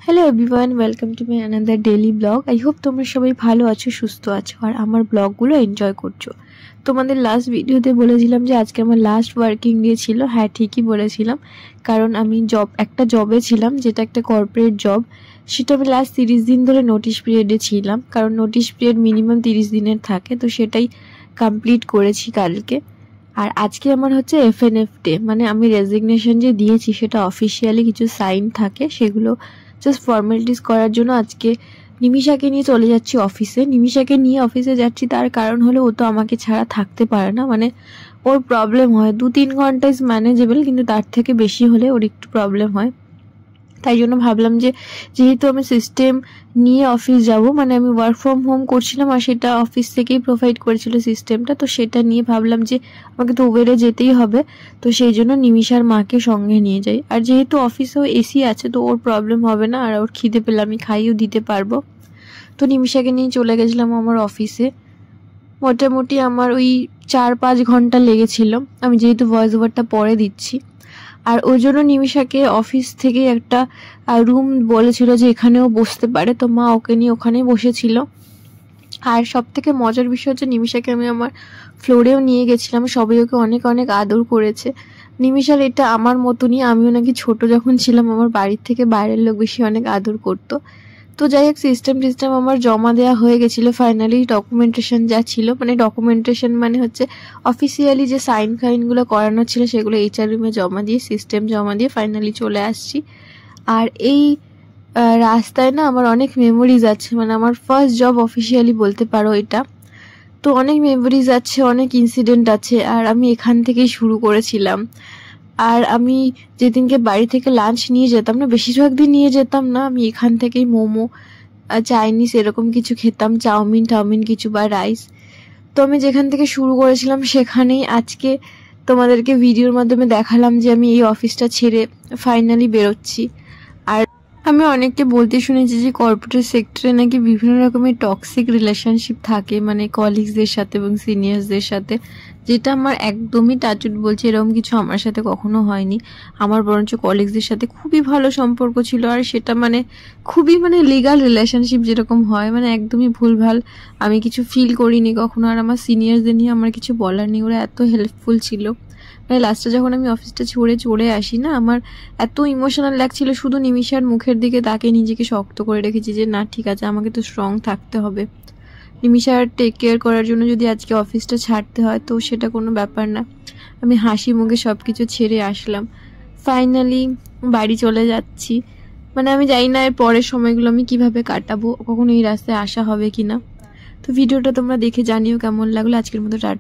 Hello everyone, welcome to my another daily blog. I hope তোমরা সবাই ভালো আছো, সুস্থ আছো আর আমার ব্লগগুলো এনজয় করছো। তোমাদের লাস্ট ভিডিওতে বলেছিলাম যে আজকে আমার লাস্ট ওয়ার্কিং ডে ছিল। হ্যাঁ, ঠিকই বলেছিলাম, কারণ আমি একটা জবে ছিলাম, যেটা একটা কর্পোরেট জব। সেটা আমি লাস্ট 30 দিন ধরে নোটিশ পিরিয়ডে ছিলাম, কারণ নোটিশ পিরিয়ড মিনিমাম 30 দিনের থাকে, তো সেটাই কমপ্লিট করেছি কালকে। আর আজকে আমার হচ্ছে FNF ডে, মানে আমি রেজিগনেশন যে দিয়েছি সেটা অফিসিয়ালি কিছু সাইন থাকে, সেগুলো জাস্ট ফর্মালিটিস করার জন্য আজকে নিমিষাকে নিয়ে চলে যাচ্ছি অফিসে। নিমিষাকে নিয়ে অফিসে যাচ্ছি তার কারণ হলো ও তো আমাকে ছাড়া থাকতে পারে না, মানে ওর প্রবলেম হয়। 2-3 ঘন্টা ইজ ম্যানেজেবল, কিন্তু তার থেকে বেশি হলে ওর একটু প্রবলেম হয়। তাই জন্য ভাবলাম যে যেহেতু আমি সিস্টেম নিয়ে অফিস যাব, মানে আমি ওয়ার্ক ফ্রম হোম করছিলাম আর সেটা অফিস থেকেই প্রোভাইড করেছিল সিস্টেমটা, তো সেটা নিয়ে ভাবলাম যে আমাকে তো উবেরে যেতেই হবে, তো সেই জন্য নিমিষার মাকে সঙ্গে নিয়ে যাই। আর যেহেতু অফিসেও এসি আছে তো ওর প্রবলেম হবে না, আর ওর খিদে পেলে আমি খাইয়েও দিতে পারবো। তো নিমিষাকে নিয়ে চলে গেছিলাম আমার অফিসে। মোটামুটি আমার ওই 4-5 ঘন্টা লেগেছিল, আমি যেহেতু ভয়েস ওভারটা পরে দিচ্ছি। আর ওই জন্য নিমিষাকে অফিস থেকে একটা রুম বলেছিল যে এখানেও বসতে পারে, তো মা ওকে নিয়ে ওখানেই বসেছিল। আর সব থেকে মজার বিষয় হচ্ছে নিমিষাকে আমি আমার ফ্লোরেও নিয়ে গেছিলাম, সবাই ওকে অনেক অনেক আদর করেছে। নিমিষার এটা আমার মতনই, আমিও নাকি ছোট যখন ছিলাম আমার বাড়ির থেকে বাইরের লোক বেশি অনেক আদর করতো। তো যাই হোক, সিস্টেম আমার জমা দেওয়া হয়ে গেছিলো ফাইনালি। ডকুমেন্টেশন যা ছিল, মানে ডকুমেন্টেশন মানে হচ্ছে অফিসিয়ালি যে সাইনগুলো করানো ছিল সেগুলো HR রুমে জমা দিয়ে, সিস্টেম জমা দিয়ে ফাইনালি চলে আসছি। আর এই রাস্তায় না আমার অনেক মেমোরিজ আছে, মানে আমার ফার্স্ট জব অফিসিয়ালি বলতে পারো এটা। তো অনেক মেমোরিজ আছে, অনেক ইনসিডেন্ট আছে, আর আমি এখান থেকেই শুরু করেছিলাম। আর আমি যেদিনকে বাড়ি থেকে লাঞ্চ নিয়ে যেতাম না, বেশিরভাগ দিন নিয়ে যেতাম না, আমি এখান থেকেই মোমো, চাইনিজ এরকম কিছু খেতাম, চাউমিন কিছু বা রাইস। তো আমি যেখান থেকে শুরু করেছিলাম সেখানেই আজকে তোমাদেরকে ভিডিওর মাধ্যমে দেখালাম যে আমি এই অফিসটা ছেড়ে ফাইনালি বেরোচ্ছি। আর আমি অনেককে বলতে শুনেছি যে কর্পোরেট সেক্টরে নাকি বিভিন্ন রকমের টক্সিক রিলেশনশিপ থাকে, মানে কলিগসদের সাথে এবং সিনিয়র্সদের সাথে, যেটা আমার একদমই টাচুট বলছে, এরকম কিছু আমার সাথে কখনো হয়নি। আমার বরঞ্চ কলিগসদের সাথে খুবই ভালো সম্পর্ক ছিল, আর সেটা মানে খুবই মানে লিগাল রিলেশনশিপ যেরকম হয়, মানে একদমই ভুলভাল আমি কিছু ফিল করিনি কখনো। আর আমার সিনিয়রদের নিয়ে আমার কিছু বলার নেই, ওরা এত হেল্পফুল ছিল। মানে লাস্টে যখন আমি অফিসটা চলে আসি না, আমার এত ইমোশনাল লাগছিল, শুধু নিমিষার মুখের দিকে তাকে নিজেকে শক্ত করে রেখেছি যে না ঠিক আছে, আমাকে তো স্ট্রং থাকতে হবে। নিমিষার টেক কেয়ার করার জন্য যদি আজকে অফিসটা ছাড়তে হয় তো সেটা কোনো ব্যাপার না। আমি হাসি মুখে সব কিছু ছেড়ে আসলাম, ফাইনালি বাড়ি চলে যাচ্ছি। মানে আমি জানি না এর পরের সময়গুলো আমি কিভাবে কাটাবো, কখনো এই রাস্তায় আসা হবে কিনা। তো ভিডিওটা তোমরা দেখে জানিও কেমন লাগলো। আজকের মতো টাটা।